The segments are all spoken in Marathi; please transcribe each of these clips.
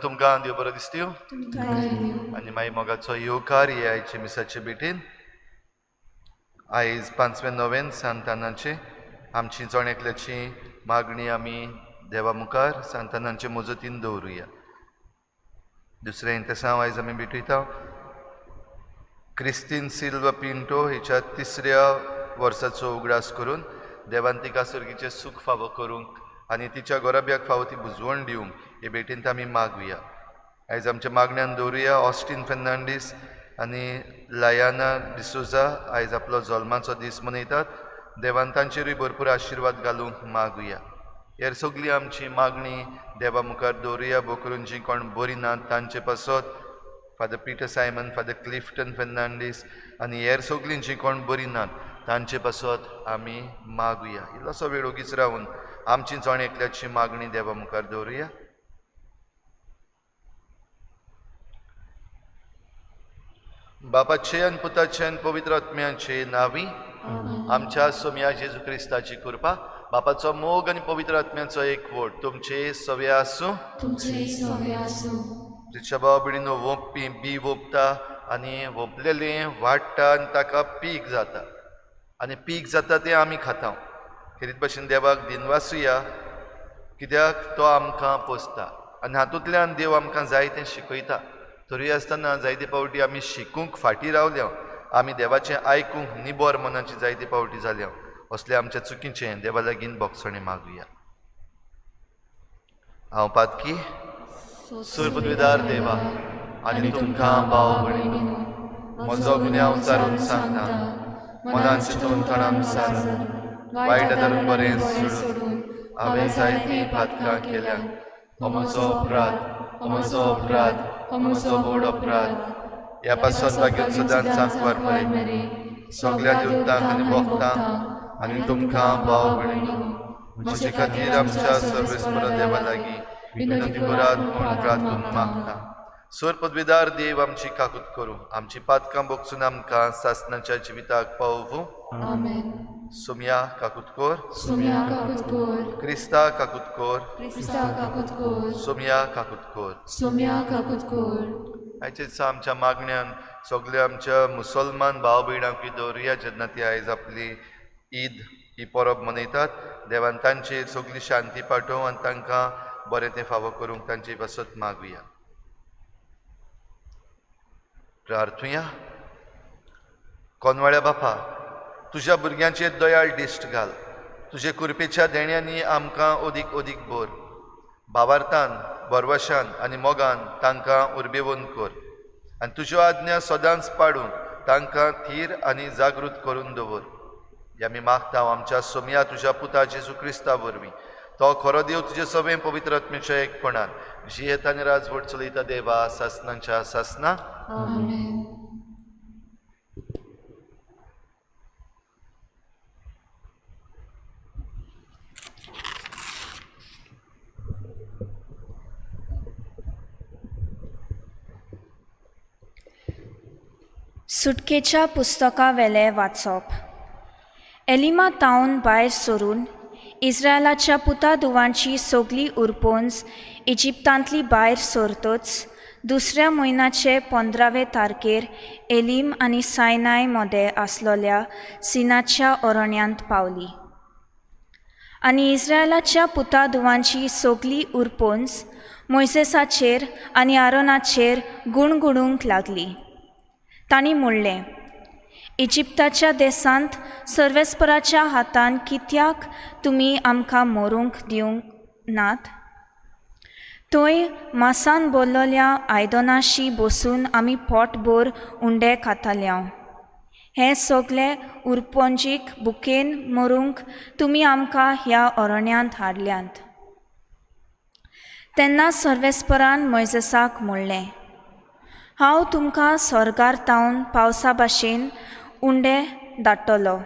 तुमकां देव बरो दिसत्यो आनी मागीर मोगाचो येवकार हे आयचे मिसाचे बेटीन आयज 5वें नोवेन सांतानाचे आमची जोणेकल्याची मागणी आमी देवा मुखार सांतानाचे मोजतीन दवरुया. दुसरें इंतेसांव आयज आमी भेटयता क्रिस्तीन सिल्वा पिंटो हिच्या 3ऱ्या वर्साचो उगडास करून देवान तिका सर्गीचें सूख फावो करूंक आनी तिच्या गोराब्याक फावो ती बुजवण दिवंक हे भेटीन आमी मागुया. आयज आमच्या मागण्यान दवरुया ऑस्टीन फेर्नांडीस आनी लायाना डिसोजा आयज आपलो जल्माचो दीस मनयतात. देवान तांचेरूय भरपूर आशिर्वाद घालूंक मागुया. हेर सगळी आमची मागणी देवा मुखार दवरुया. बो करून जीं कोण बरी नात तांचे पासत फादर पिटर सायमन, फादर क्लिफ्टन फेर्नांडीस आनी हेर सगळीं जीं कोण बरी नात तांचे पासत आमी मागुया. इल्लोसो वेळ ओगीच रावन आमची जोणेकल्याची मागणी देवा मुखार दवरुया. बापाचे आनी पुताचे आनी पवित्र आत्म्याचे नांवी आमच्या सोम्या जेजू क्रिस्ताची कृपा बापाचो मोग आनी पवित्र आत्म्याचो एकवट तुमचे सवे आसूं. तिच्या भाव भयणीनो वोंपपी बी वोंपता आनी वोंपलेलें वाडटा आनी ताका पीक जाता आनी पीक जाता तें आमी खाता. खेरीत भाशेन देवाक दिनवासुया कित्याक तो आमकां पोसता आनी हातूंतल्यान देव आमकां जायतें शिकयता. तरी आसतना जायते पावटी आमी शिकूंक फाटीं रावल्या, आमी देवाचें आयकूंक निबोर मनाची जायते पावटी जाल्या. असलें आमचें चुकीचें देवा लागीं बोगसणे मागुया. हांव पातकी सुरपदवीदार देवा आनी तुमकां भाव भयणीनो म्हजो गुन्यांव चारून सांगता. मनान चिंतून तोंडान विचारून वायट धरून बरें सोडून हांवें जायतीं पातकां केल्यां. हो म्हजो अपराध, हो म्हजो व्हड अपराध. ह्या पासून मागीर सदांच सांतवार पळय सगळ्या देवतांक आनी भक्तांक आनी तुमकां भाव भयणीनो म्हजे खातीर आमच्या सर्वेस्वर देवा लागीं विनंती करात म्हूण प्रार्थून मागता. सोर पदवीदार देव आमची काकूत करूं, आमची पातकां बोगसून आमकां सासणाच्या जिविताक पावोवूं. सोम्या काकूत कोर, क्रिस्ता काकूत कोर, सोम्या काकूत कोर. आयच्या दिसा आमच्या मागण्यान सगळ्या आमच्या मुसलमान भाव भयणांकूय दवरुया जेन्ना ती आयज आपली ईद ही परब मनयतात. देवान तांचेर सगळी शांती पाठोवं आनी तांकां बरें तें फावो करूंक तांचे पासत मागुया. प्रार्थुया. कोनवाळ्या बापा, तुज्या भुरग्यांचेर दयाळ दिश्ट घाल. तुजे कृपेच्या देण्यांनी आमकां ओदीक ओदीक भर. भावार्थान, बरवशान आनी मोगान तांकां उर्बेवंत कर आनी तुज्यो आज्ञा सदांच पाडून तांकां थीर आनी जागृत करून दवर. हे आमी मागता आमच्या सोम्या तुज्या पुता जेजू क्रिस्ता वरवीं. तो खरो देव तुजे सगळे पवित्र आत्म्याच्या एकपणान जियेत आनी राजवट चलयता देवा सासणांच्या सासना. सुटकेच्या पुस्तका वेले वाचप. एलिमा तावन भायर सरून इस्रायलाच्या पुता दुवांची सगळी उरपोन्स इजिप्तांतली भायर सरतच 2ऱ्या म्हयन्याचे 15वे तारखेर एलीम आनी सायनाय मदें आसलोल्या सिनाच्या अरण्यांत पावली. आनी इस्रायलाच्या पुता दुवांची सगळी उरपोन्स मोइसेसाचेर आनी आरोनाचेर गुणगुणूंक लागली. तांणी म्हणलें, इजिप्ताच्या देसांत सर्वेस्पराच्या हातान कित्याक तुमी आमकां मरूंक दिवंक नात? थंय मासान भरलेल्या आयदनाशी बसून आमी पोटभर उंडे खाताल्यांव. हे सगळे उरपोंजीक बुकेन मरूंक तुमी आमकां ह्या अरण्यांत हाडल्यांत. तेन्ना सर्वेस्परान मोइसेसाक म्हणलें, हांव तुमकां स्वर्गार तावन पावसा भाशेन उंडे धाडटलो.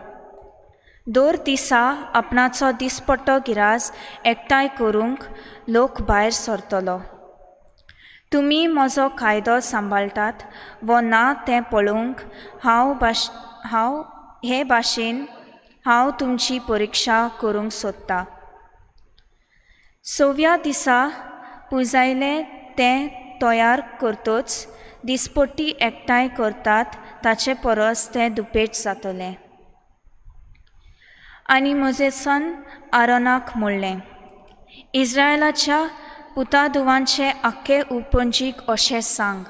दर दिसा आपणाचो दिसपट्टो गिरास एकठांय करूंक लोक भायर सरतलो. तुमी म्हजो कायदो सांबाळटात वो ना तें पळोवंक हांव हे भाशेन हांव तुमची परिक्षा करूंक सोदतां. 6व्या दिसा पुंजायले तें तयार करतोच दिसपट्टी एकठांय करतात ताचे परस तें दुपेट जातलें. आनी मोजेसान आरोनाक म्हणलें, इस्रायलाच्या पुतादुवांचे आख्खे उपंजीक अशें सांग,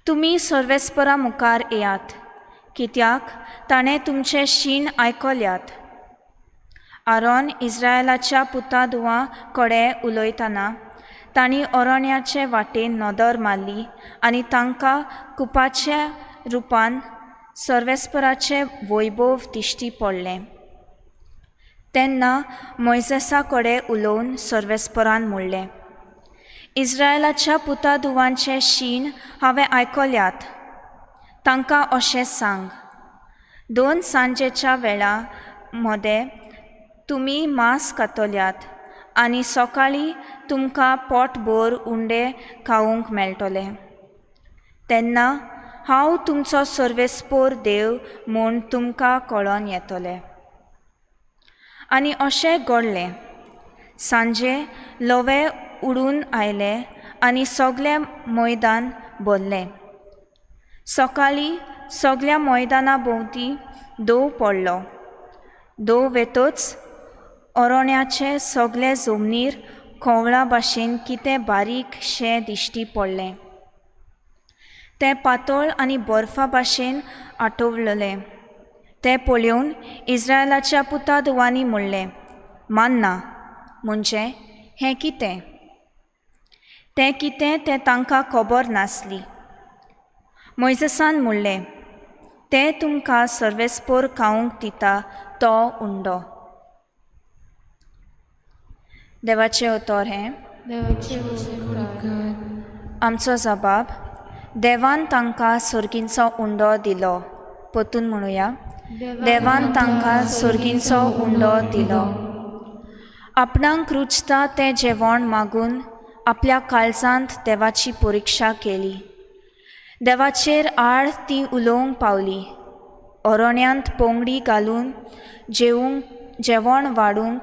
तुमी सर्वेस्परा मुखार येयात, कित्याक ताणें तुमचे शीण आयकल्यात. आरोन इस्रायलाच्या पुतादुवां कडेन उलयतना तांणी अरण्याचे वाटेन नदर मारली आनी तांकां कुपाच्या रुपान सर्वेस्पराचें वैभव दिश्टी पडलें. तेन्ना मोइसेसा कडेन उलोवन सर्वेस्परान म्हणलें, इस्रायलाच्या पुतादुवांचे शीण हांवें आयकल्यात. तांकां अशें सांग, 2 सांजेच्या वेळा मदें तुमी मांस खातल्यात आनी सकाळीं तुमकां पोटभर उंडे खावंक मेळटलें. तेन्ना हांव तुमचो सर्वेस्पोर देव म्हूण तुमकां कळोन येतलें. आनी अशें घडलें. सांजे लोवे उडून आयले आनी सगळें मैदान भरलें. सकाळीं सगळ्या मैदाना भोंवती दोव पडलो. दोव वेतोच अरण्याचे सगळे जमनीर कोवळा भाशेन कितें बारीकशें दिश्टी पडलें. तें पातळ आनी बर्फा भाशेन आठवलेलें. तें पळोवन इस्रायलाच्या पुतादुवांनी म्हणलें, मान्ना म्हणजे हें कितें? तें कितें तें तांकां खबर नासली. मोइसेसान म्हणलें, तें तुमकां सर्वेस्पोर खावंक दिता तो उंडो. देवाचें उतर हें, आमचो जबाब, देवान तांकां सर्गींचो उंडो दिलो. परतून म्हणुया, देवान तांकां सर्गींचो उंडो दिलो. आपणांक रुचता तें जेवण मागून आपल्या काळजांत देवाची परिक्षा केली. देवाचेर आड ती उलोवंक पावली. अरण्यांत पोंगडी घालून जेवण वाडूंक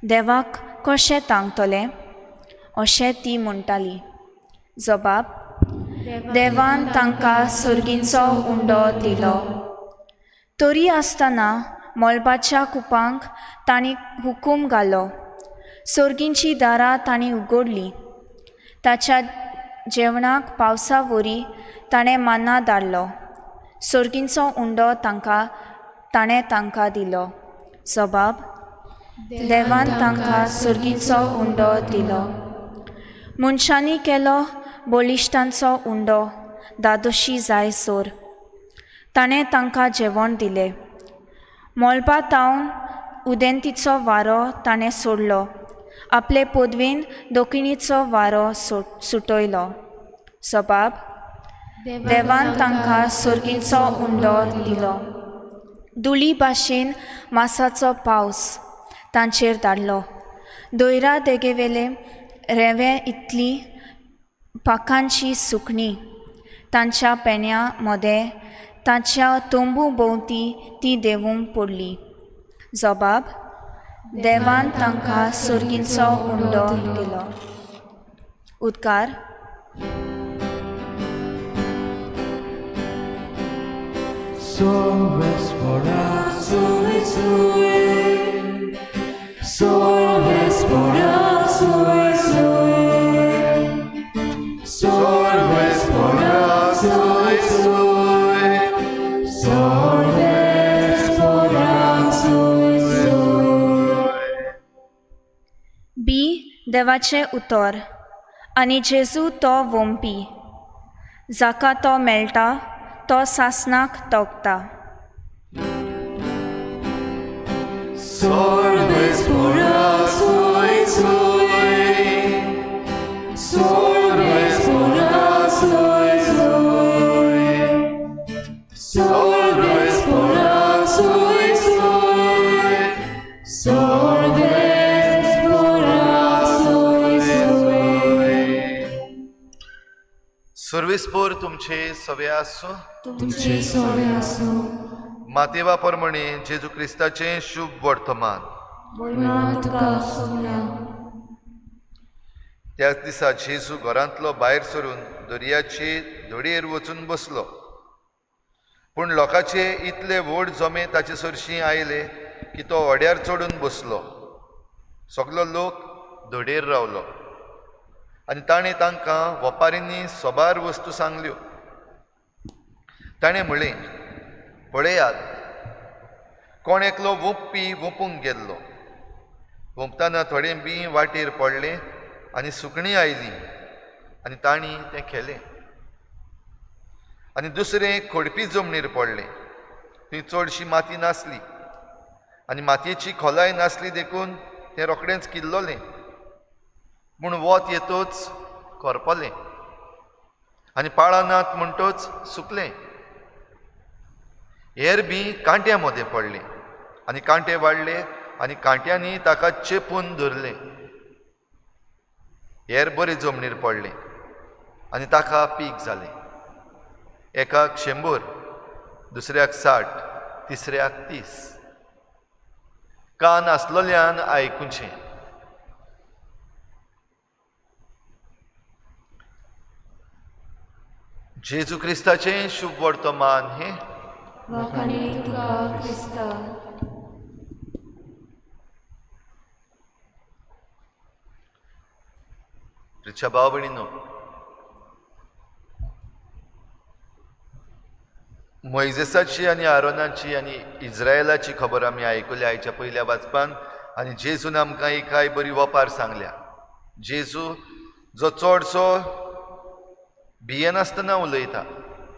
देवाक कशें तांगतलें अशें ती म्हणटाली. जबाब, देवान तांकां सर्गींचो उंडो दिलो. तरी आसतना मळबाच्या कुपांक तांणी हुकूम घालो. सर्गींची दारां तांणी उगडलीं. ताच्या जेवणाक पावसा वरी ताणें माना धाडलो. सर्गींचो उंडो ताणें तांकां दिलो. जबाब, देवान तांकां सर्गींचो उंडो दिलो. मनशांनी केलो बळिश्टांचो उंडो दादोशी जायसर ताणें तांकां जेवण दिलें. मळबा तावन उदेंतीचो वारो ताणें सोडलो. आपले पोदवेन दोखिणीचो वारो सुटयलो. जबाब, देवान तांकां सर्गींचो उंडो दिलो. दुली भाशेन मासाचो पावस तांचेर धाडलो. दोयरा देगेवेले रेंवे इतली पाखांची सुकणी तांच्या पेण्या मदें तांच्या तोंबू भोंवती ती देंवूंक पडली. जबाब, देवान तांकां सर्गींचो उंडो दिलो. उद्गार, Sorvespora, soy, Sorvespora, soy, Sorvespora, soy, Sorvespora, soy. बी देवाचें उतर आनी जेजू तो वोंपी. जाका तो मेळटा तो सासनाक तोगता. Sorvespora, soy, Sorvespora, soy, Sorvespora, soy, Sorvespora, soy. सर्विस्पोर तुमचे सवे आसूं. तुमचे सोवे आसूं. मातेवा परमणे जेजू क्रिस्ताचें शुभ वर्तमान. महिमा तुका सगळ्या. त्याच दिसा जेजू घरांतलो भायर सरून दर्याचे धडेर वचून बसलो. पूण लोकांचे इतले व्हड जमे ताचे सरशीं आयले की तो ओड्यार चडून बसलो. सगलो लोक धडेर रावलो आनी ताणें तांकां वेपारींनी सोबार वस्तू सांगल्यो. ताणें म्हळें, पळयात, कोण एकलो वोंपपी वोंपूंक गेल्लो. वोंपतना थोडें बी वाटेर पडलें आनी सुकणीं आयलीं आनी तांणी तें केलें. आनी दुसरें खोडपी जमनीर पडलें. थंय चडशी माती नासली आनी मातयेची खोलाय नासली देखून तें रोखडेंच किल्लोलें. पूण वत येतोच करपलें आनी पाळां नात म्हणटोच सुकलें. हेर बी कांट्यां मदें पडलें आनी कांटे वाडले आनी कांट्यांनी ताका चेपून धरलें. हेर बरे जमनीर पडलें आनी ताका पीक जालें. एकाक 100, दुसऱ्याक 60, तिसऱ्याक 30. कान आसलोल्यान आयकुचें. जेजू क्रिस्ताचें शुभ वर्तमान हें वखाणी तुका क्रिस्ता. प्रिच्या भाव भयणीनो, मोइजेसाची आनी आरोनाची आनी इज्रायलाची खबर आमी आयकल्या आयच्या पयल्या वाचपान. आनी जेजून आमकां एक कांय बरी वपार सांगल्या. जेजू जो चडसो भियेनासतना उलयता,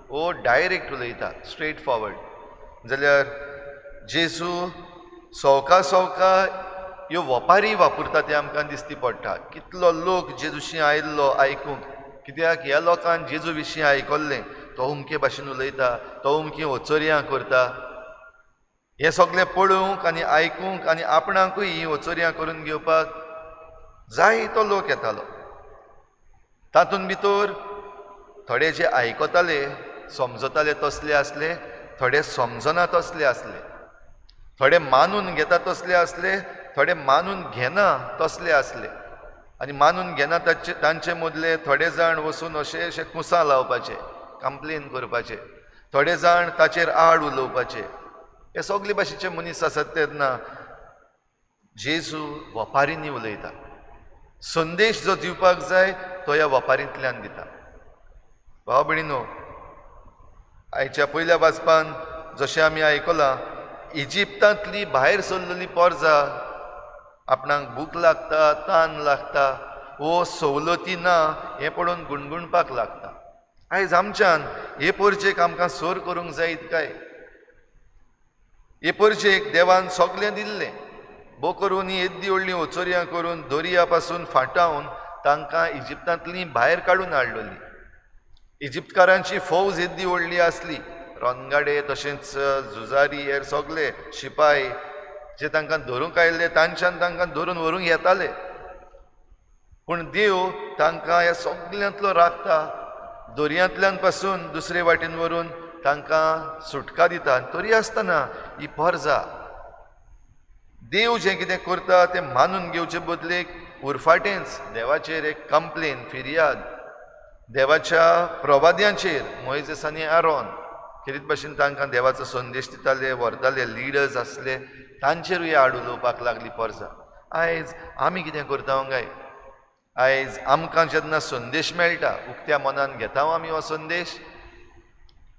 वो डायरेक्ट उलयता, स्ट्रेट फॉवर्ड. जाल्यार जेजू सवका सवका ह्यो वपारी वापरता ते आमकां दिश्टी पडटा. कितलो लोक जेजूशी आयिल्लो आयकूंक, कित्याक ह्या लोकांक जेजू विशीं आयकल्लें. तो उमके भाशेन उलयता, तो उमकी ओचोऱ्यां करता. हें सगळें पळोवंक आनी आयकूंक आनी आपणाकूय हीं ओचोऱ्यां करून घेवपाक जायतो लोक येतालो. तातूंत भितर थोडे जे आयकताले, समजताले तसले आसले, थोडे समजना तसले आसले, थोडे मानून घेता तसले आसले, थोडे मानून घेना तसले आसले. आनी मानून घेना तांचे मदले थोडे जाण वचून अशे कुसां लावपाचे, कंप्लेन करपाचे, थोडे जाण ताचेर आड उलोवपाचे. हे सगळे भाशेचे मनीस आसात तेन्ना जेजू वपारींनी उलयता. संदेश जो दिवपाक जाय तो ह्या वपारींतल्यान दिता. भाव भयणीनो, आयच्या पयल्या वाचपान जशें आमी आयकलां, इजिप्तांतली भायर सरलेली पोरजां आपणाक भूक लागता, तान लागता, वो सवलती ना हें पळोवन गुणगुणपाक लागता. आयज आमच्यान हे पोरचेक आमकां सोर करूंक जायत काय? हे पोरचेक देवान सगळें दिल्लें. बो करून ही येद्दी व्हडलीं ओचोऱ्यां करून दर्या पासून फाटावन तांकां इजिप्तांतली भायर काडून हाडलोली. इजिप्तकारांची फौज येद्दी व्हडली आसली, रणगाडे तशेंच झुजारी, हेर सगळे शिपाय जे तांकां धरूंक आयिल्ले तांच्यान तांकां धरून व्हरूंक येताले. पूण देव तांकां ह्या सगळ्यांतलो राखता, दर्यांतल्यान पासून दुसरे वाटेन व्हरून तांकां सुटका दिता. तरी आसतना ही पोरजां देव जें कितें करता तें मानून घेवचे बदलेक उरफाटेंच देवाचेर एक कंप्लेन, फिर्याद, देवाच्या प्रवाद्यांचेर, मोइजेस आनी आरोन खेरीत भाशेन तांकां देवाचो संदेश दिताले, व्हरताले, लिडर्स आसले, तांचेरूय आड उलोवपाक लागली पोरजां. आयज आमी कितें करता काय? आयज आमकां जेन्ना संदेश मेळटा, उक्त्या मनान घेता आमी हो संदेश.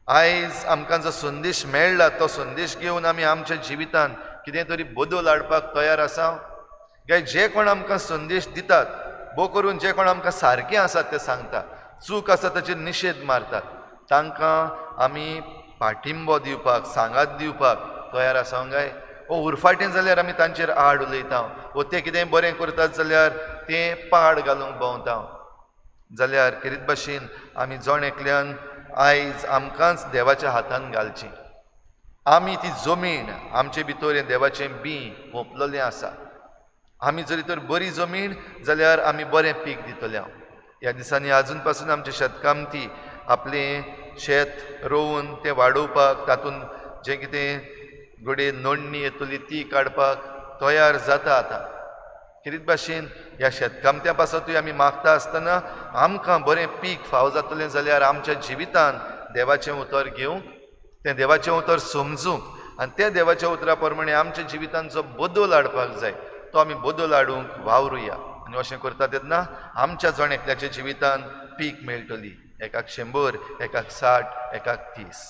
आयज आमकां जो संदेश मेळ्ळा तो संदेश घेवन आमी आमच्या जिवितांत कितें तरी बदल हाडपाक तयार आसा काय? जे कोण आमकां संदेश दितात, बो करून जे कोण आमकां सारकें आसा तें सांगता, चूक आसा ताचेर निशेध मारतात, तांकां आमी पाठिंबो दिवपाक, सांगात दिवपाक तयार आसा काय? वो उरफाटें जाल्यार आमी तांचेर आड उलयता, वो ते कितें बरें करतात जाल्यार तें पाड घालूंक भोंवता. जाल्यार खेरीत भाशेन आमी जण एकल्यान आयज आमकांच देवाच्या हातान घालची. आमी ती जमीन, आमचे भितर हें देवाचें बी ओंपलेलें आसा. आमी जरी तर बरी जमीन जाल्यार आमी बरें पीक दितले. ह्या दिसांनी आजून पासून आमचे शेतकामती आपलें शेत रोवन तें वाडोवपाक, तातूंत जें कितें घडये नडणी येतली ती काडपाक तयार जाता आतां. कितें भाशेन ह्या शेतकामत्या पासतूय आमी मागता आसतना आमकां बरें पीक फावो जातलें जाल्यार आमच्या जिवितान देवाचें उतर घेवंक, तें देवाचें उतर समजूंक आनी त्या देवाच्या उतरा प्रमाणे आमच्या जिवितान जो बदल हाडपाक जाय तो आमी बदल हाडूंक वावरुया. आनी अशें करता तेन्ना आमच्या जण एकल्याच्या जिवितान पीक मेळटली. एकाक 100, एकाक 60, एकाक 30.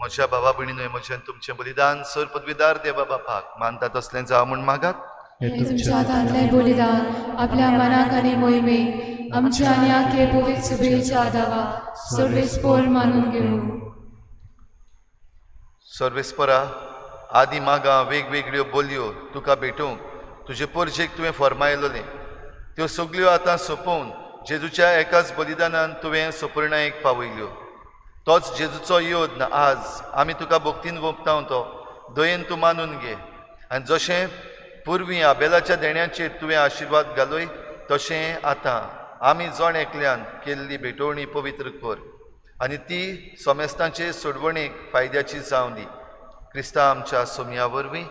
म्हज्या भावा भयणीनो, म्हजें तुमचें बलिदान सर पदवीदार देवा बापाक मानता तसलें जावं म्हूण मागात. हे तुमच्या हातांतलें बलिदान आपल्या मनाक आनी मोहिमेक आमच्या आनी आखे पवित्र सभेच्या आदावा सर्वेस्पर मानून घेवं. सर्वेस्परा, आदी मागां वेगवेगळ्यो बोलयो तुका भेटूंक तुजे परजेक तुवें फर्मायलोलें. त्यो सगल्यो आतां सोंपोवन जेजूच्या एकाच बलिदानान तुवें सोपर्णायेक पावयल्यो. तोच जेजूचो योद्न आज आमी तुका भक्तीन गोपतांव दयेन तूं मानून घे. आनी जशें पुर्वीं आबेलाच्या देण्याचेर तुवें आशिर्वाद घालोय तशें आतां आमी जण एकल्यान केल्ली भेटोवणी पवित्र कर आनी ती सोमेस्तांचे सोडवणेक फायद्याची जावं दी. क्रिस्ता आमच्या सोमया वरवीं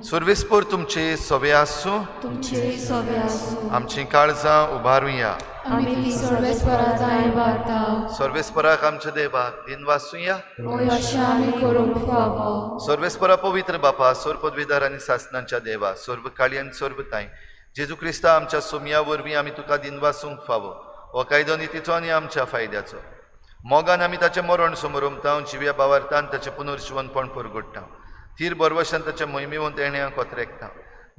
सर्वेस्पर तुमचे सवे आसूं. तुमचे सवे आसूं. आमची काळजां उबारुया. आमी ती सर्वेस्पराताय वार्ता. सर्वेस्पराक आमच्या देवाक दिन वाचुया. ओय अशें आमी करूंक फावो. सर्वेस्परा पवित्र बापा, सोर पदवीदार आनी सासणांच्या देवा, सर्व काळी आनी सर्वताय जेजू क्रिस्ता आमच्या सोमया वरवीं आमी तुका दिन वाचूंक फावो. हो कायदो नितीचो आनी आमच्या फायद्याचो. मोगान आमी ताचें मरण समोरमता, जिव्या बावार्थान ताचें पुनर्जीवनपण परगडटा. थीर बरवशान ताच्या मोहिमेवंत येण्याक कोत्रेकता.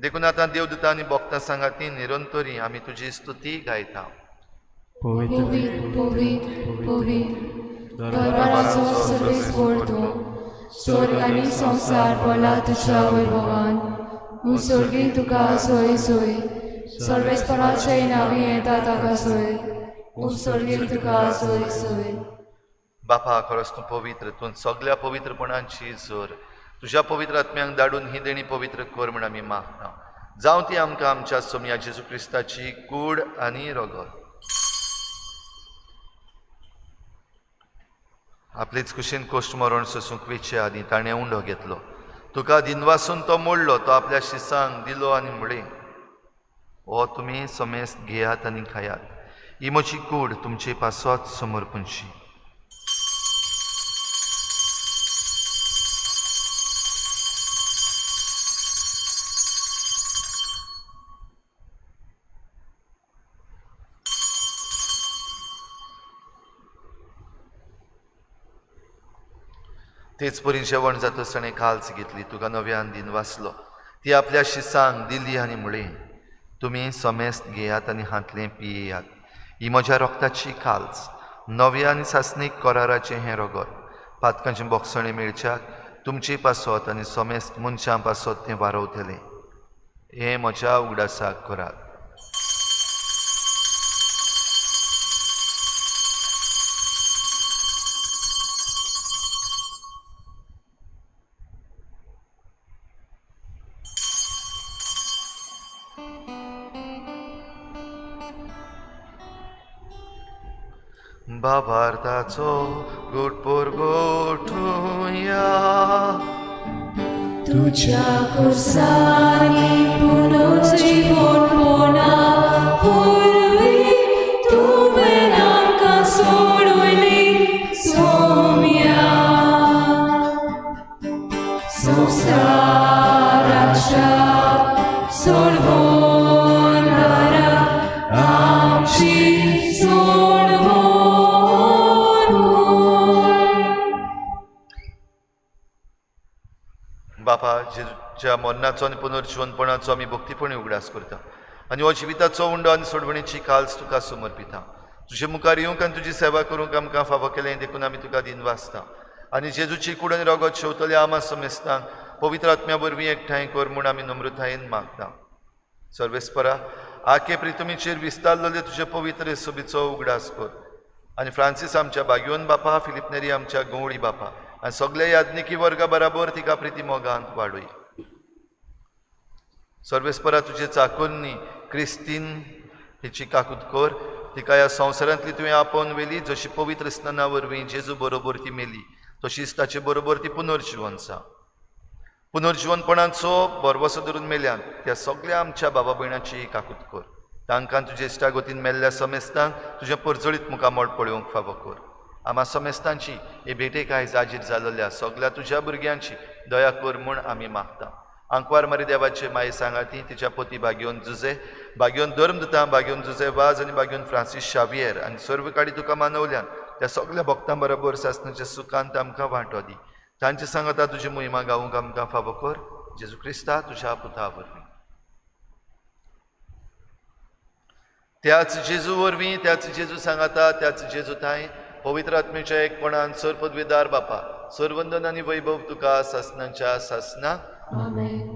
देखून आतां देवदूतां आनी भक्तां सांगाती निरंतरी आमी तुजी स्तुती गायता. पवित्र पवित्र पवित्र दरबाराचो सर्वेस्पर तूं. स्वर्ग आनी संवसार भरला तुज्या वैभवान. मुसर्गी तुका सोय सोय. सर्वेस्पराचे नांवी येता ताका सोय. मुसर्गी तुका सोय सोय. बापा, खरोच तूं पवित्र. तूं सगळ्या पवित्रपणांची जोर तुज्या पवित्र आत्म्यांक धाडून ही देणी पवित्र कर म्हण आमी मागता. जावं ती आमकां आमच्या सोमया जेजू क्रिस्ताची कूड आनी रगत. आपलेच कुशीन कोश्ट मरण सोसूंक वेचे आदी ताणें उंडो घेतलो. तुका दिनवासून तो मोडलो. तो आपल्या शिसांक दिलो आनी म्हळें, हो तुमी समेस्त घेयात आनी खायात. ही म्हजी कूड तुमचे पासवात समर्पणशी. तेच परी जेवण जातसणे खालच घेतली. तुका नव्यान दिन वाचलो. ती आपल्या शिसांक दिली आनी म्हळें, तुमी समेस्त घेयात आनी हातलें पियेयात. ही म्हज्या रोगताची खालच, नव्या आनी सासणीक कराराचें हें रगत. पातकांचें बोगसणें मेळच्याक तुमची पासत आनी सोमेस्त मनशां पासत तें वारवतलें. हें म्हज्या उगडासाक करात. बाबार्थाचो घोटपोर गोठुया. तुझ्या कुर्सानी पुनर्जीवन पोना पूर्वी तुवें आमकां सोडली सोम्या. संवसाराच्या सोडवणारा आमची सोडवण. बापा, जेजूच्या मरणाचो आनी पुनर्जीवनपणाचो आमी भक्तीपणी उगडास करता आनी हो जिविताचो उंडो आनी सोडवणेची काल्स तुका समर्पिता. तुजे मुखार येवंक आनी तुजी सेवा करूंक आमकां फावो केलें देखून आमी तुका दिन वाचता. आनी जेजूची कूड आनी रगत शेवतल्या आमा समेस्तांक पवित्र आत्म्या वरवीं एकठांय कर म्हूण आमी नम्रतायेन मागता. सर्वेस्परा, आखे प्रितुमीचेर विस्तारलेले तुजे पवित्र सोबीचो उगडास कर. आनी फ्रांसीस आमच्या बागयोन बापा, फिलिप नेरी आमच्या गवळी बापा आनी सगळे याज्ञिकी वर्गा बराबर तिका प्रिती मोगांत वाडय. सर्वेस्परा, तुजे चाकुरनी क्रिस्तीन हिची काकूत कर. तिका ह्या संवसारांतली तुवें आपोवन वेली. जशी पवित्र स्नाना वरवीं जेजू बरोबर ती मेली, तशीच ताचे बरोबर ती पुनर्जीवन आसा. पुनर्जीवनपणाचो बरवसो धरून मेल्यान त्या सगळ्या आमच्या बाबा भयणाची काकूत कर. तांकां तुजे इश्टागतीन मेल्ल्या समेस्तांक तुजें परजळीत मुखामळ पळोवंक फावो कर. आम्हा समेस्तांची हे भेटेक आयज आजीर जाल्ल्या सगळ्या तुज्या भुरग्यांची दया कर म्हूण आमी मागता. आंकवार मारी देवाचे माये सांगाती, तिच्या पती बागयोन जुजे, बागयोन धर्मदुतां, बागयोन जुजे वाज आनी बागयोन फ्रांसीस शावियर आनी सर्व काडी तुका मानवल्यान त्या सगळ्या भक्तां बरोबर सासणाच्या सुखांत आमकां वांटो दी. तांचे सांगता तुजी मोहिमा गावूंक आमकां फावो कर. जेजू क्रिस्ता तुज्या पुता वरवीं. त्याच जेजू वरवीं, त्याच जेजू सांगता, त्याच जेजू थाय पवित्र आत्मेच्या एकपणान सर पदवीदार बापा, सरवंदन आनी वैभव तुका सासणाच्या सासना. आमेन.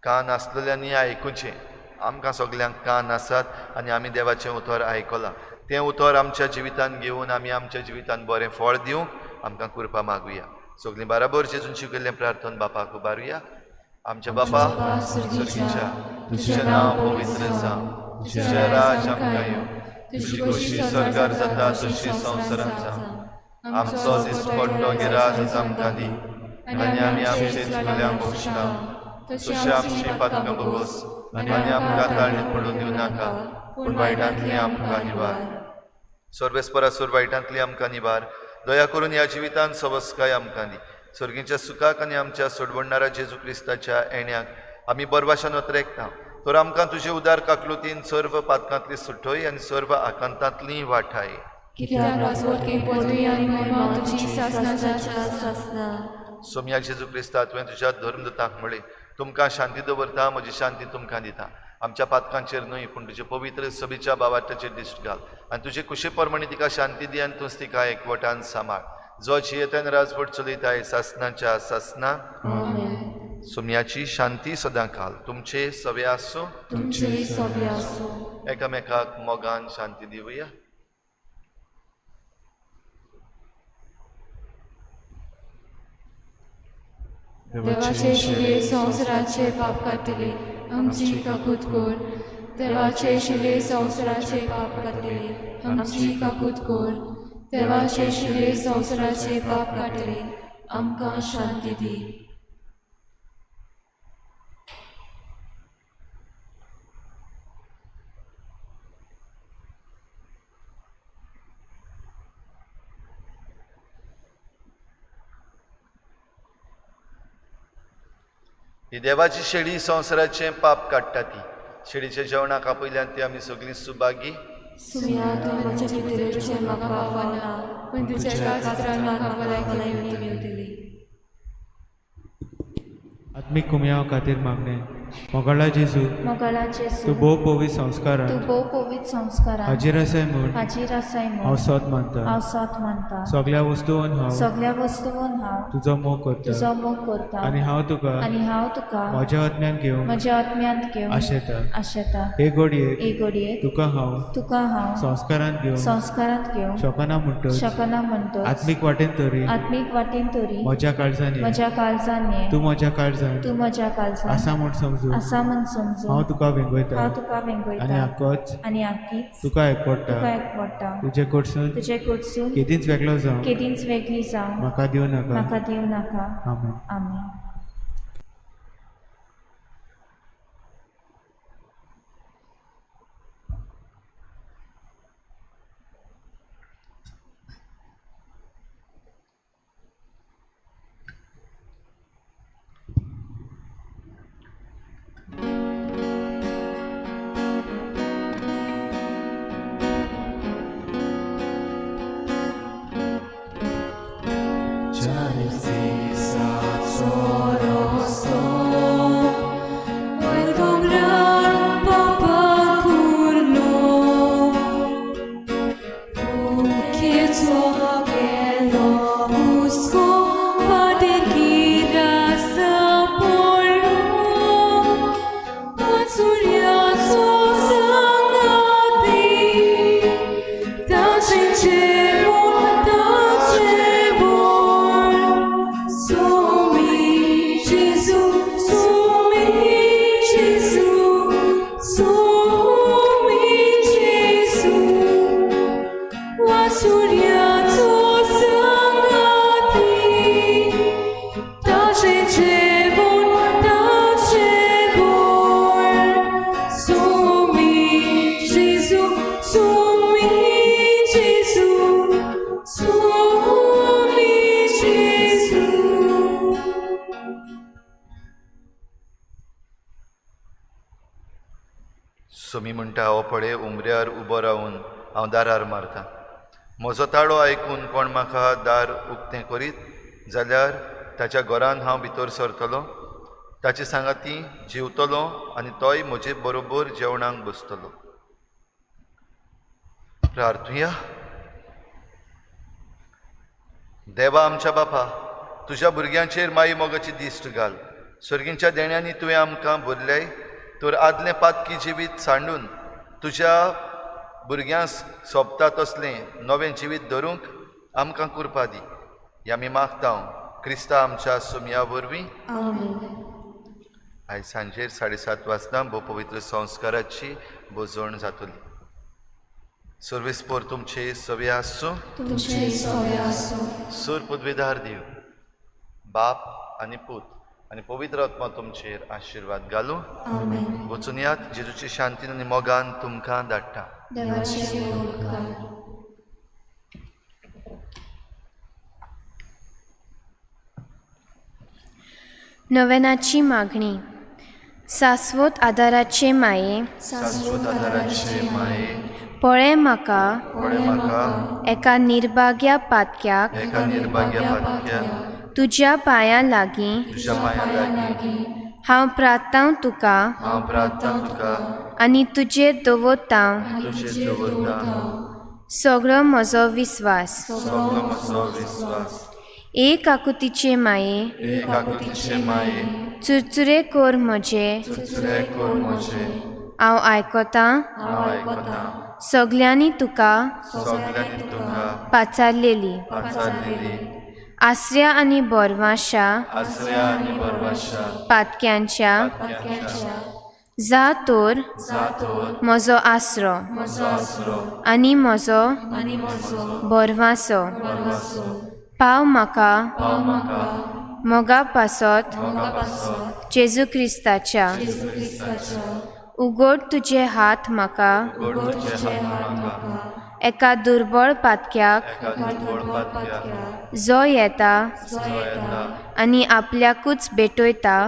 कान आसलेल्यांनी आयकुचें. आमकां सगल्यांक कान आसात आनी आमी देवाचें उतर आयकलां. तें उतर आमच्या जिवितान घेवन आमी आमच्या जिवितान बरें फळ दिवंक आमकां कृपा मागुया. सगळीं बराबर जेजून शिकयल्लें प्रार्थन बापाक उबारुया. आमच्या बापा सुर्गीच्या, तुजें नांव पवित्र जावं, तुजें राज आमकां येवं, तुजी कशी सरकार जाता तशी संवसारांत जावं. आमचो दिसपट्टो गिरास आमकां दी आनी आमी आमचे चुकल्यांक बक्षिता तशी आमची पातकां बगोस आनी आमकां ताळणेंत पडूंक दिवं नाका, पूण वायटांतली आमकां निवार. सर्वेस्परा, सुर वायटांतली आमकां निवार. दया करून ह्या जिवितान सवस्काय आमकां दी. सर्गीच्या सुखाक आनी आमच्या सोडवणाऱ्या जेजू क्रिस्ताच्या येण्याक आमी बरवाशान वतरेकता. तर आमकां तुजे उदार काकलुतीन सर्व पातकांतली सुटय आनी सर्व आकांतांतली वाठाय. सोम्या जेजू क्रिस्ता, तुवें तुज्या धर्मदुतांक म्हळें, तुमकां शांती दवरता, म्हजी शांती तुमकां दिता. आमच्या पातकांचेर न्हय पूण तुजे पवित्र सभेच्या बाबाटाचेर दिश्ट घाल आनी तुजे कुशे प्रमाणे तिका शांती दी आनी तूंच तिका एकवटान सांबाळ. जो जियेतान राजवट चलयताय सासणाच्या सासना. सोम्याची शांती सदां घाल. तुमचे सवे आसूं. एकामेकाक मोगान शांती दिवया. देवाचे शिले संवसाराचे पाप काडटले, आमची काकूत कर. देवाचे शिले संवसाराचे पाप काडटले, आमची काकूत कर. देवाचे शिले संवसाराचे पाप काडटले, आमकां शांती दी. ही देवाची शेळी संवसाराचें पाप काडटा ती. शेळीच्या जेवणाक आपयल्यान ती आमी सगळीं सुभागी. आत्मीक कुमयां खातीर मागणें मोगळा जेजू मोगळा तूं जेजू भोव पवित्र संस्कारान तूं भोव पवित्र संस्कारान हाजीर आसाय म्हूण हाजीर आसाय हांव म्हूण सोत मानता हांव सोत मानता सगळ्या वस्तूंन हांव सगळ्या वस्तूंन हांव तुजो मोग करता तुजो मोग करता आनी हांव तुका आनी हांव तुका म्हज्या आत्म्यान घेवन म्हज्या आत्म्यांत घेवन आशेता आशेता हे घडयेक एक घडयेक तुका हांव तुका हांव संस्कारान घेवन संस्कारांत घेवन शोकना म्हणटच शकना म्हणटो आत्मीक वाटेन तरी आत्मीक वाटेन तरी म्हज्या काळजांनी म्हज्या काळजांनी तूं म्हज्या काळजान तूं म्हज्या काळजांत आसा म्हूण समजू आसा म्हूण समजू हांव तुका वेंगयता हांव तुका आनी वेंगयता आक्कोच आनी आख्खीच तुका एकपडटा तुका एकवडटा तुजे कडसून तुजे कडसून केदींच वेगळो जावं केदींच वेगळी जावं म्हाका दिवं नाका म्हाका दिवं नाका आमेन आमेन. सोमी म्हणटा हो पळय उमऱ्यार उबो रावन हांव दारार मारता. म्हजो ताळो आयकून कोण म्हाका दार उक्तें करीत जाल्यार ताच्या घरान हांव भितर सरतलों, ताची सांगाती जेवतलो आनी तोय म्हजे बरोबर जेवणाक बसतलो. प्रार्थुया. देवा आमच्या बापा, तुज्या भुरग्यांचेर माई मोगाची दिश्ट घाल. सर्गींच्या देण्यांनी तुवें आमकां भरल्याय तर आदलें पातकी जिवीत सांडून तुज्या भुरग्यांक सोबता तसलें नवें जिवीत धरूंक आमकां कृपा दी. हें आमी मागता क्रिस्ता आमच्या सुमया वरवीं. आयज सांजेर 7:30 वाजता भोव पवित्र संस्काराची बोजवण जातली. सर्वेस्पर तुमचे सवे आसूं. सूर पदवीदार देव बाप आनी पूत आनी पवित्र आत्मा तुमचेर आशिर्वाद घालूं. वचून यात. जेजूची शांतीन आनी मोगान तुमकां धाडटा. नवेनाची मागणी. सास्वत आदाराचे माये, शाश्वत आदाराचे माये, पळय म्हाका एका निर्भाग्या पातक्याक एका निर्भाग्या पातक्याक तुज्या पांयां लागीं तुज्या पांयां लागीं हांव प्रार्थांव तुका हांव प्रार्थना तुका आनी तुजेर दवरतां तुजेर दवरता सगळो म्हजो विस्वास. सगळो म्हजो विस्वास. एक आकुतीचे माये, एक आकुतीचे माये, चुरचुरे कोर म्हजे, चुरचुरे कोर म्हजे, हांव आयकतां हांव आयकतां सगल्यांनी तुका सगल्यांनी तुका पाचारलेली. पाचारलेली आसऱ्या आनी बोरवांशा आसऱ्या आनी बरवाशा पातक्यांच्या जा तर म्हजो आसरो आनी म्हजो बोरवांसो. पाव म्हाका मोगा पासत जेजू क्रिस्ताच्या. उगड तुजे हात म्हाका एका दुर्बळ पातक्याक जो येता आनी आपल्याकूच भेटयता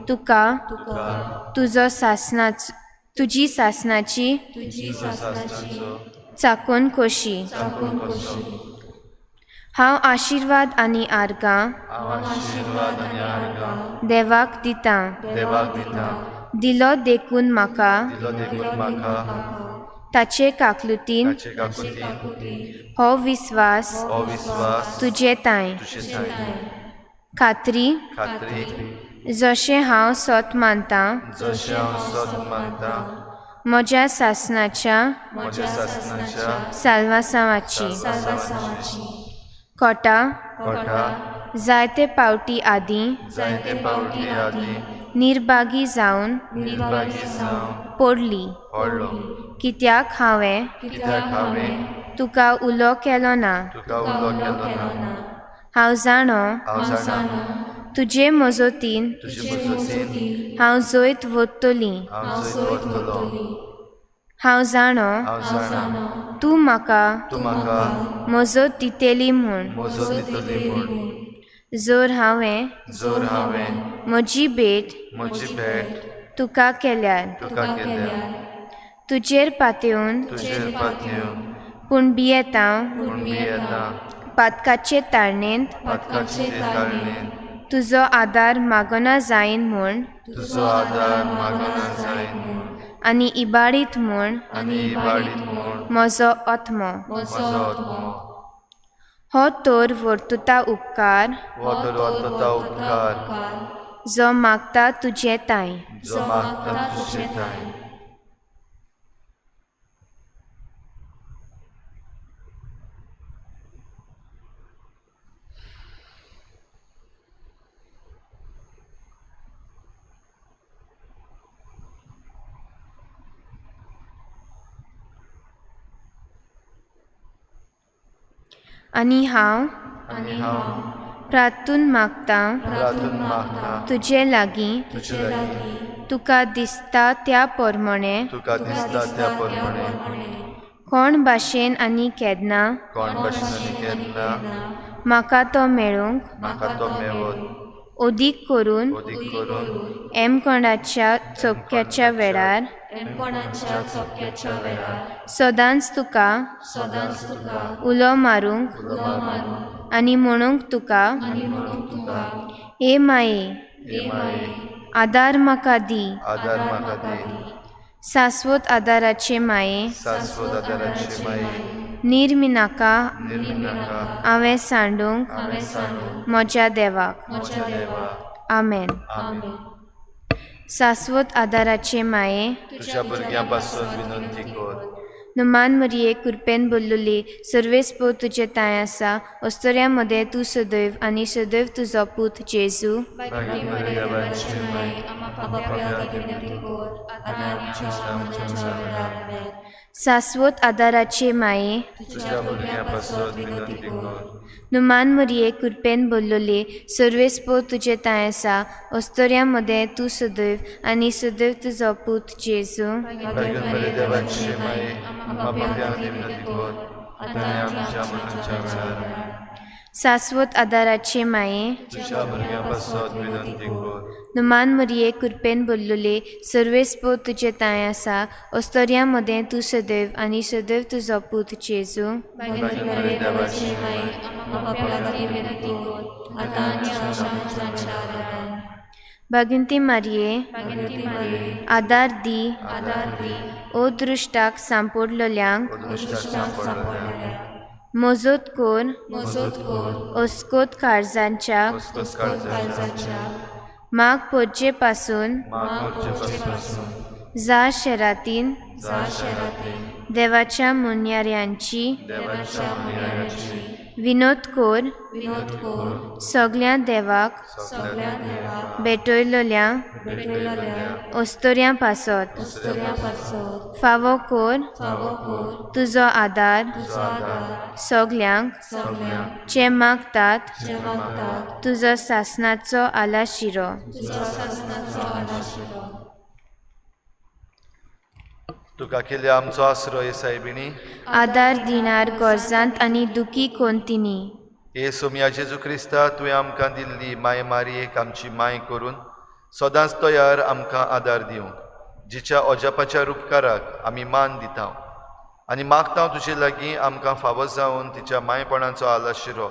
तुका तुजी सासनाची चाकून खोशी. हांव आशिर्वाद आनी आर्गां हांव आशिर्वाद आनी आर्गां देवाक दितां. देवाक दितां. दिलो देखून म्हाका दिलो देखून म्हाका ताचे काकलुतीन ताचे काकुतीन हो विस्वास हो विस्वास तुजे ताय. तुजे ताय. खात्री खात्री जशें हांव सोत मानतां जशें हांव सोत मानतां म्हज्या सासणाच्या म्हज्या सासणाच्या साल्वासावाची साल्वासावाची कोटा कोटा जायते पावटी आदीं जायते पावटी आदीं निर्भागी जावन निर्भागी जावन पडली. पडलो. कित्याक हांवें कित्याक हांवें तुका उलो केलो ना. तुका उलो केलो ना. हांव जाणो हांव जाणा तुजे मजतीन तुजे मजतीन हांव जैत वतली. हांव जैत वतलो. हांव जाणो हांव जाणा तूं म्हाका तूं म्हाका मजत दितेली म्हूण. मजत दितली म्हूण. जर हांवें जर हांवें म्हजी भेट म्हजी भेट तुका केल्यार तुका केल्यार तुजेर पातयेवन तुजेर पातयेवन पूण भियेतां पूण येता पातकाचे ताळणेंत पातकाचे ताळणेन तुजो आदार मागना जायन म्हूण तुजो आदार मागना जायन म्हूण आनी इबाडीत म्हूण आनी इबाडीत म्हूण म्हजो आत्मो. म्हजो आत्मो. हो तर वर्तुता उपकार हो तर वर्तुता उपकार जो मागता तुजे ताय. जो मागता तुजे ताय. आनी हांव आनी हांव प्रार्थून मागतां रातून मागता तुजे लागीं तुजे लागीं तुका दिसता त्या प्रमाणे तुका दिसता त्या प्रमाणे कोण भाशेन आनी केन्ना कोण भाशेन आनी केन्ना म्हाका तो मेळूंक म्हाका तो मेळोन ओदीक करून ओदीक करून एमकोणाच्या चौक्याच्या वेळार कोणाच्या चौक्याच्या वेळार सदांच तुका सदांच तुका उलो मारूंक उलो मारूंक आनी म्हणूंक तुका आनी म्हणून तुका हे माये हे माये आदार म्हाका दी. आदार म्हाका दी. शाश्वत आदाराचे माये शाश्वत आदाराचे माये निर्मिनाका निर्मिनाका हांवें सांडूंक हांवें सांडूंक म्हज्या देवाक. म्हज्या देवाक. आमेन. आमेन. शाश्वत आदाराचे माये तुझ्या भुरग्यां पासून विनंती कर. नुमान मरिये कृपेन बोल्लोली सर्वेस्पो तुजे ताय आसा अस्तोऱ्यां मदें तूं सदैव आनी सदैव तुजो पूत जेजू भागी देवाची माये आम्हा पाप्याक विनंती कर आतां आमच्या मरणाच्या वेळार. आमेन. शाश्वत आदाराचे माये तुझ्या भुरग्यां पासून विनंती कर. नुमान मरिये कृपेन बोल्लोली सर्वेस्पो तुजे ताय आसा अस्तोऱ्यां मदें तूं सदैव आनी सदैव तुजो पूत जेजू भागी देवाची माये आम्हा पाप्याक विनंती कर आतां आमच्या मरणाच्या वेळार. शाश्वत आदाराचे माये तुझ्या भुरग्यां पासून विनंती कर. नुमान मरिये कृपेन बोल्लोली सर्वेस्पो तुजे ताय आसा अस्तोऱ्यां मदें तूं सदैव आनी सदैव तुजो पूत जेजू भागी देवाची माये आम्हा पाप्याक विनंती कर आतां आमच्या मरणाच्या वेळार. भगिंती मारिये भागिरथी माये आदार दी. आदार दी. ओ दृश्टाक सांपडलोल्यांक दुश्टांक सांपडलेल्या मजत कोर मजत कर अस्कोत काळजांच्या काळजाच्या माग पोज्जे पासून मागोरचे पासून जा शेरातीन जा शेरातीन देवाच्या मुन्याऱ्यांची देवाच्या मंदिराची विनोद कोर विनोद कर सगळ्या देवाक सगळ्या देवाक भेटयलोल्या भेटयलेल्या अस्तोऱ्यां पासत अस्तोऱ्यां पासत फावो कोर फावो कर तुजो आदार तुजो आदार सगळ्यांक सगळ्यांक जे मागतात जे मागतात तुजो सासणाचो आलाशिरो. तुजो शासनाचो आलाशिरो. तुका केल्या आमचो आसरो येसायबिणी. आदार दिनार गरजांत आनी दुखी कोंतिनी. हे सोम्या जेजू क्रिस्ता तुवें आमकां दिल्ली माय मारयेक आमची माय करून सदांच तयार आमकां आदार दिवंक जिच्या अजापाच्या उपकाराक आमी मान दिता आनी मागता हांव तुजे लागीं आमकां फावो जावन तिच्या मायपणाचो आलाशिरो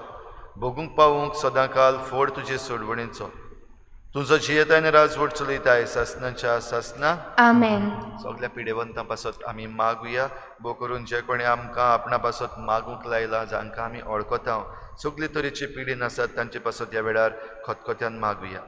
भोगूंक पावूंक सदांकाल फोड तुजे सोडवणेचो तुजो जियेत आनी राजवट चलयताय सासनाच्या सासना आमेन. सगळ्या पिडेवंतां पासत आमी मागुया भोव करून जे कोणी आमकां आपणा पासत मागूंक लायला जांकां आमी वळखता सगळे तरेचे पिडेन आसात तांचे पासत ह्या वेळार खतखत्यान मागुया.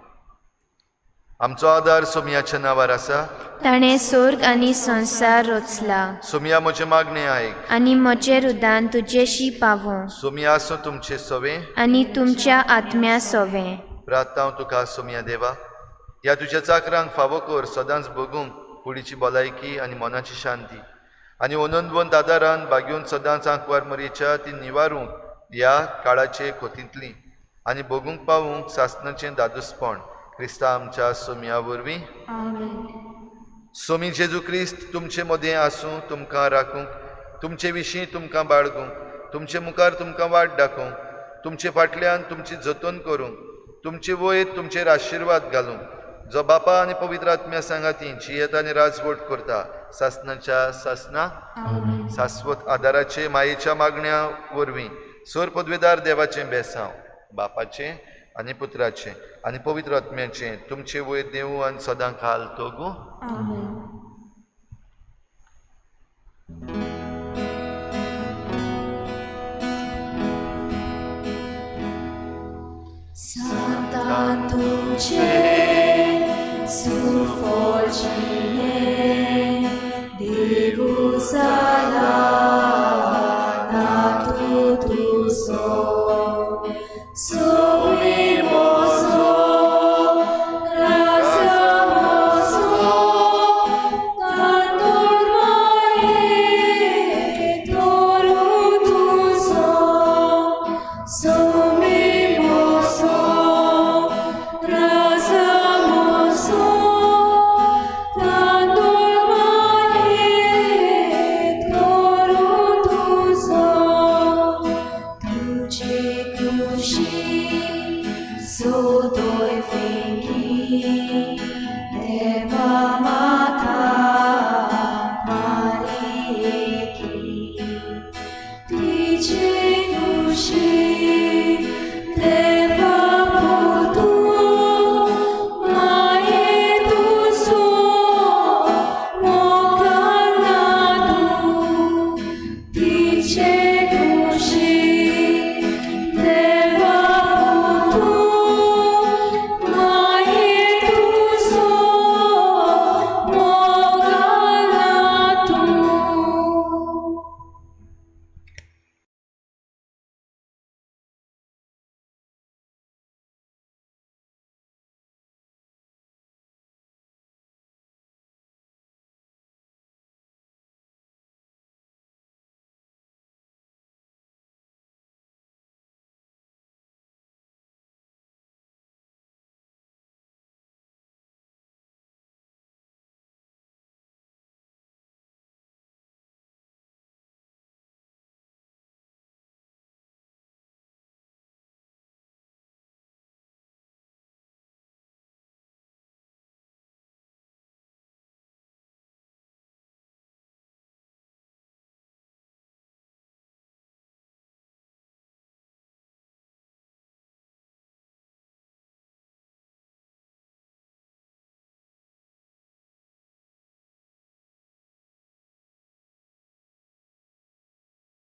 आमचो आदार सोमियाच्या नांवार आसा. ताणें स्वर्ग आनी संसार रचला सोमिया म्हजे मागणें आयक आनी म्हजें रुदान तुजेशी पावूं सोमिया आसूं तुमचे सवे आनी तुमच्या आत्म्या सोवें. प्रार्थना हांव तुका सोमिया देवा ह्या तुज्या चाकरांक फावो कर सदांच बगूंक कुडीची भलायकी आनी मनाची शांती आनी ओनंदवंत आदारान बागेवन सदांच आंकवार मरेच्या ती निवारूंक ह्या काळाचे खोतींतली आनी बगूंक पावूंक सासणाचें दादूसपण क्रिस्ता आमच्या सोमिया वरवीं. सोमी जेजू क्रिस्त तुमचे मदें आसूं तुमकां राखूंक तुमचे विशीं तुमकां बाळगूंक तुमचे मुखार तुमकां वाट दाखोवंक तुमचे फाटल्यान तुमची जतन करूंक तुमचे वयर तुमचेर आशिर्वाद घालूंक जो बापा आनी पवित्र आत्म्या सांगाती जियेत आनी राजवट करता सासणाच्या सासना शाश्वत आदाराचे मायेच्या मागण्या वरवीं सोर पदवेदार देवाचें बेसांव बापाचें आनी पुत्राचें आनी पवित्र आत्म्याचें तुमचे वयर देवूं आनी सदां काल तोगूं. Santa tuce suffolgine Deus ala natu tuso Subimoso graciamoso Tantor mae toru tuso Subimoso graciamoso Tantor mae toru tuso Tuce cruci sotoi fenghi Deva mata marieki Tuce cruci